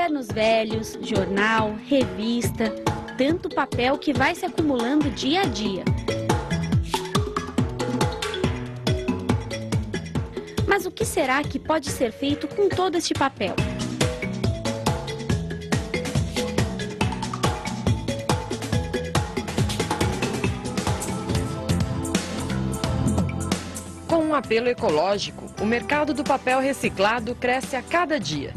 cadernos velhos, jornal, revista, tanto papel que vai se acumulando dia a dia. Mas o que será que pode ser feito com todo este papel? Com um apelo ecológico, o mercado do papel reciclado cresce a cada dia.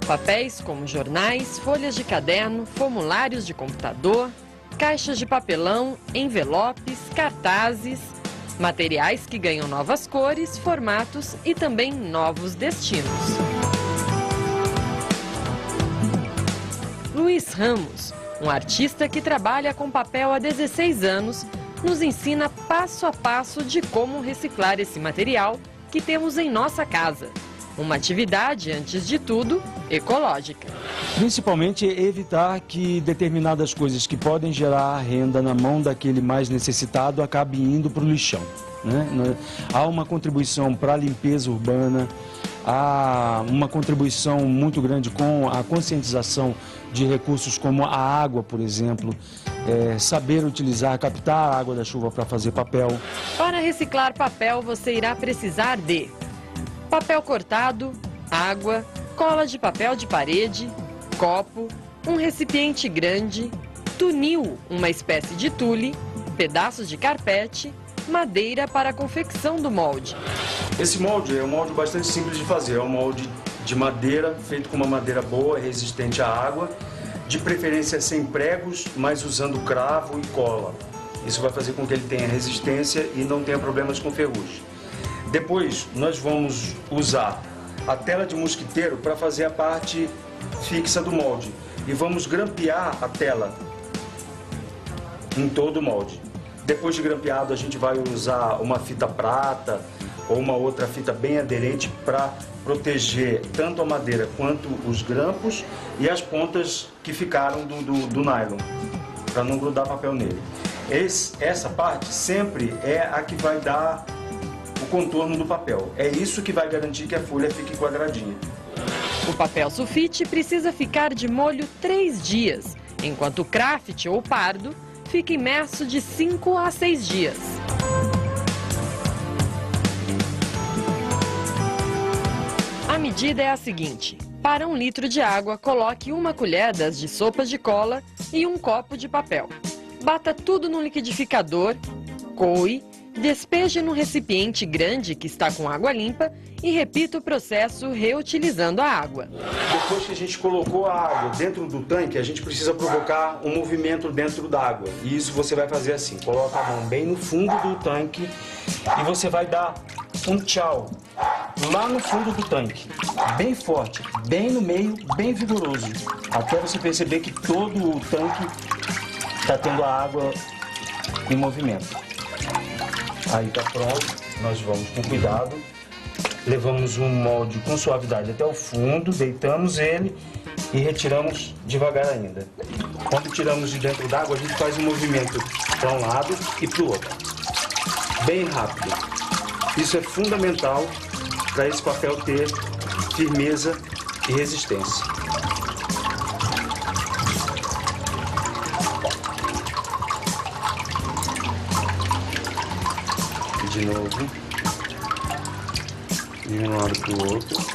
Papéis como jornais, folhas de caderno, formulários de computador, caixas de papelão, envelopes, cartazes, materiais que ganham novas cores, formatos e também novos destinos. Luiz Ramos, um artista que trabalha com papel há 16 anos, nos ensina passo a passo de como reciclar esse material que temos em nossa casa. Uma atividade, antes de tudo, ecológica. Principalmente evitar que determinadas coisas que podem gerar renda na mão daquele mais necessitado acabem indo para o lixão, né? Há uma contribuição para a limpeza urbana, há uma contribuição muito grande com a conscientização de recursos como a água, por exemplo, saber utilizar, captar a água da chuva para fazer papel. Para reciclar papel, você irá precisar de papel cortado, água, cola de papel de parede, copo, um recipiente grande, tunil, uma espécie de tule, pedaços de carpete, madeira para a confecção do molde. Esse molde é um molde bastante simples de fazer, é um molde de madeira, feito com uma madeira boa, resistente à água, de preferência sem pregos, mas usando cravo e cola. Isso vai fazer com que ele tenha resistência e não tenha problemas com ferrugem. Depois, nós vamos usar a tela de mosquiteiro para fazer a parte fixa do molde. E vamos grampear a tela em todo o molde. Depois de grampeado, a gente vai usar uma fita prata ou uma outra fita bem aderente para proteger tanto a madeira quanto os grampos e as pontas que ficaram do nylon, para não grudar papel nele. Essa parte sempre é a que vai dar o contorno do papel. É isso que vai garantir que a folha fique quadradinha. O papel sulfite precisa ficar de molho 3 dias, enquanto o craft ou pardo fica imerso de 5 a 6 dias. A medida é a seguinte: para 1 litro de água, coloque 1 colher de sopa de cola e 1 copo de papel. Bata tudo no liquidificador, coe, despeje num recipiente grande que está com água limpa e repita o processo reutilizando a água. Depois que a gente colocou a água dentro do tanque, a gente precisa provocar um movimento dentro da água. E isso você vai fazer assim: coloca a mão bem no fundo do tanque e você vai dar um tchau lá no fundo do tanque, bem forte, bem no meio, bem vigoroso, até você perceber que todo o tanque está tendo a água em movimento. Aí está pronto, nós vamos com cuidado, levamos um molde com suavidade até o fundo, deitamos ele e retiramos devagar ainda. Quando tiramos de dentro d'água, a gente faz um movimento para um lado e para o outro, bem rápido. Isso é fundamental para esse papel ter firmeza e resistência. De novo, de um lado para o outro.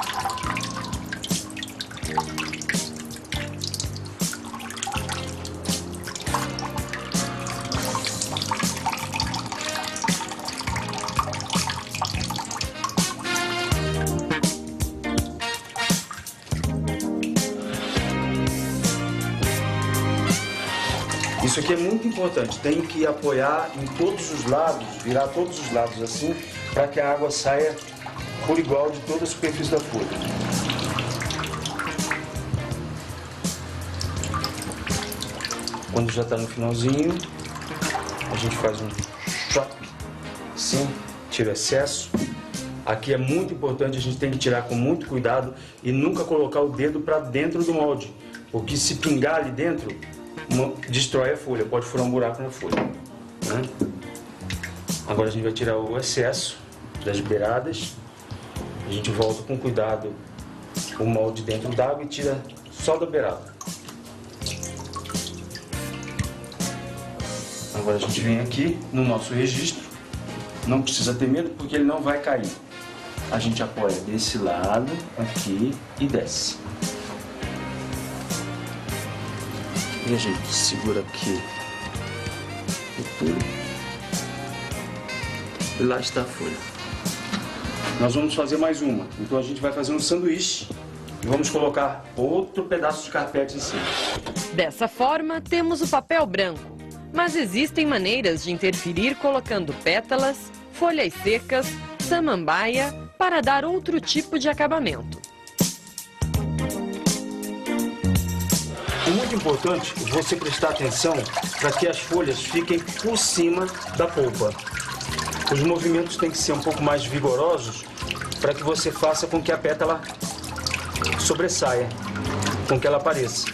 Isso aqui é muito importante, tem que apoiar em todos os lados, virar todos os lados assim, para que a água saia por igual de toda a superfície da folha. Quando já está no finalzinho, a gente faz um choque, assim, tira o excesso. Aqui é muito importante, a gente tem que tirar com muito cuidado e nunca colocar o dedo para dentro do molde, porque se pingar ali dentro, destrói a folha, pode furar um buraco na folha, né? Agora a gente vai tirar o excesso das beiradas. A gente volta com cuidado o molde dentro d'água e tira só da beirada. Agora a gente vem aqui no nosso registro. Não precisa ter medo porque ele não vai cair. A gente apoia desse lado, aqui e desce. E a gente segura aqui e pula. E lá está a folha. Nós vamos fazer mais uma. Então a gente vai fazer um sanduíche e vamos colocar outro pedaço de carpete em cima. Dessa forma, temos o papel branco. Mas existem maneiras de interferir colocando pétalas, folhas secas, samambaia, para dar outro tipo de acabamento. É muito importante você prestar atenção para que as folhas fiquem por cima da polpa. Os movimentos têm que ser um pouco mais vigorosos para que você faça com que a pétala sobressaia, com que ela apareça.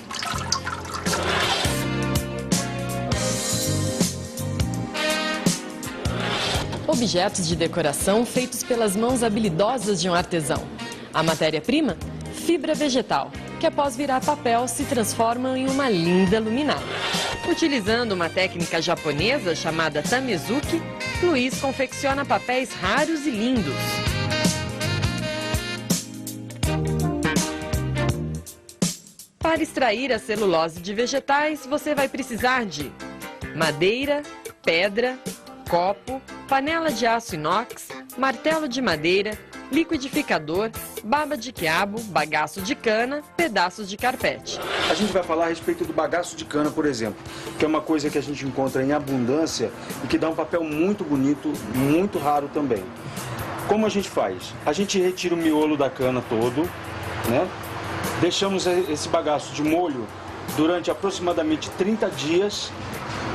Objetos de decoração feitos pelas mãos habilidosas de um artesão. A matéria-prima? Fibra vegetal, que após virar papel se transformam em uma linda luminária. Utilizando uma técnica japonesa chamada tamezuki, Luiz confecciona papéis raros e lindos. Para extrair a celulose de vegetais, você vai precisar de madeira, pedra, copo, panela de aço inox, martelo de madeira, liquidificador, baba de quiabo, bagaço de cana, pedaços de carpete. A gente vai falar a respeito do bagaço de cana, por exemplo, que é uma coisa que a gente encontra em abundância e que dá um papel muito bonito, muito raro também. Como a gente faz? A gente retira o miolo da cana todo, né? Deixamos esse bagaço de molho durante aproximadamente 30 dias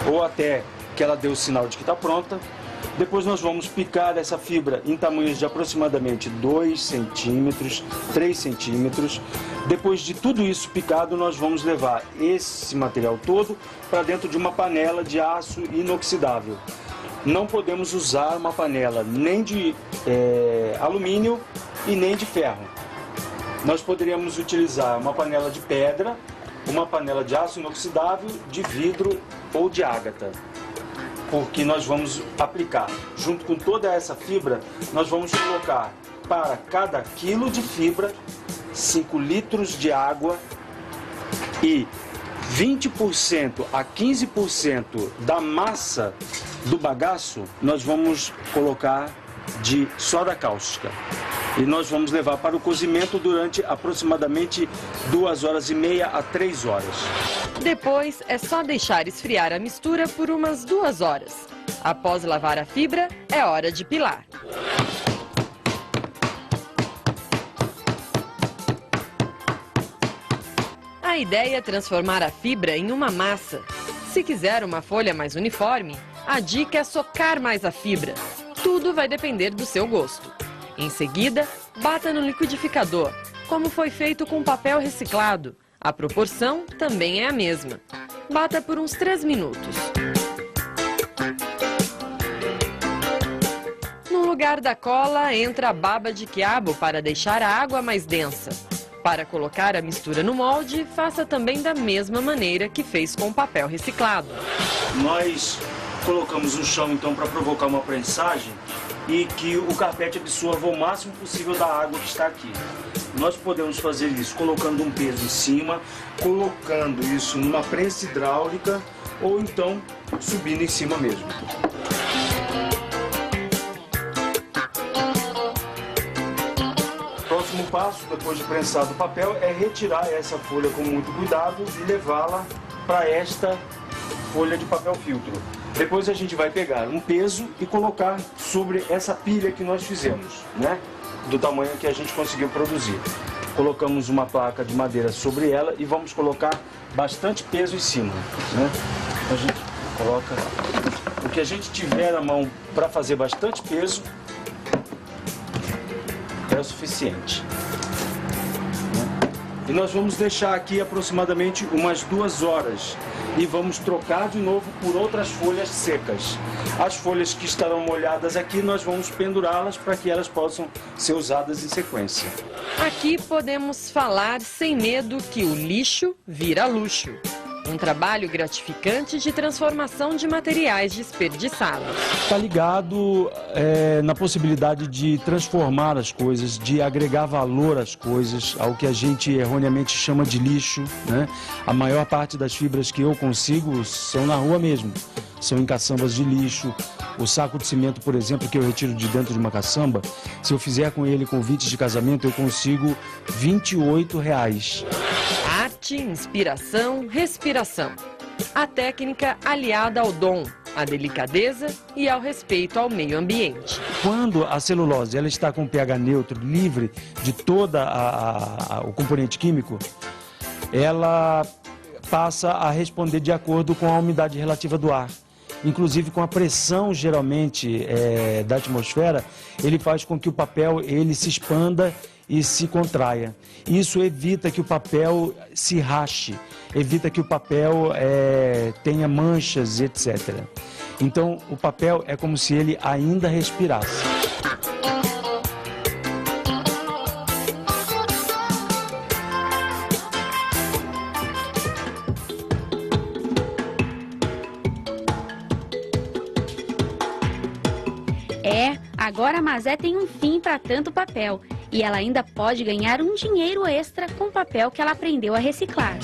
ou até que ela dê o sinal de que está pronta. Depois nós vamos picar essa fibra em tamanhos de aproximadamente 2 centímetros, 3 centímetros. Depois de tudo isso picado, nós vamos levar esse material todo para dentro de uma panela de aço inoxidável. Não podemos usar uma panela nem de alumínio e nem de ferro. Nós poderíamos utilizar uma panela de pedra, uma panela de aço inoxidável, de vidro ou de ágata. Porque nós vamos aplicar, junto com toda essa fibra, nós vamos colocar para cada quilo de fibra 5 litros de água e 20% a 15% da massa do bagaço nós vamos colocar de soda cáustica. E nós vamos levar para o cozimento durante aproximadamente 2h30 a 3 horas. Depois é só deixar esfriar a mistura por umas 2 horas. Após lavar a fibra, é hora de pilar. A ideia é transformar a fibra em uma massa. Se quiser uma folha mais uniforme, a dica é socar mais a fibra. Tudo vai depender do seu gosto. Em seguida, bata no liquidificador, como foi feito com papel reciclado. A proporção também é a mesma. Bata por uns 3 minutos. No lugar da cola, entra a baba de quiabo para deixar a água mais densa. Para colocar a mistura no molde, faça também da mesma maneira que fez com o papel reciclado. Nós colocamos o chão então para provocar uma prensagem e que o carpete absorva o máximo possível da água que está aqui. Nós podemos fazer isso colocando um peso em cima, colocando isso numa prensa hidráulica ou então subindo em cima mesmo. Próximo passo, depois de prensado o papel, é retirar essa folha com muito cuidado e levá-la para esta folha de papel filtro. Depois a gente vai pegar um peso e colocar sobre essa pilha que nós fizemos, né? Do tamanho que a gente conseguiu produzir. Colocamos uma placa de madeira sobre ela e vamos colocar bastante peso em cima, né? A gente coloca o que a gente tiver na mão para fazer bastante peso é o suficiente. E nós vamos deixar aqui aproximadamente umas 2 horas. e vamos trocar de novo por outras folhas secas. As folhas que estarão molhadas aqui, nós vamos pendurá-las para que elas possam ser usadas em sequência. Aqui podemos falar sem medo que o lixo vira luxo. Um trabalho gratificante de transformação de materiais desperdiçados. Está ligado na possibilidade de transformar as coisas, de agregar valor às coisas, ao que a gente erroneamente chama de lixo, né? A maior parte das fibras que eu consigo são na rua mesmo, são em caçambas de lixo. O saco de cimento, por exemplo, que eu retiro de dentro de uma caçamba, se eu fizer com ele convites de casamento, eu consigo R$28. Arte, inspiração, respiração. A técnica aliada ao dom, à delicadeza e ao respeito ao meio ambiente. Quando a celulose ela está com pH neutro, livre de todo o componente químico, ela passa a responder de acordo com a umidade relativa do ar. Inclusive com a pressão, geralmente, da atmosfera, ele faz com que o papel ele se expanda e se contraia. Isso evita que o papel se rache, evita que o papel tenha manchas, etc. Então, o papel é como se ele ainda respirasse. Agora a Mazé tem um fim para tanto papel e ela ainda pode ganhar um dinheiro extra com o papel que ela aprendeu a reciclar.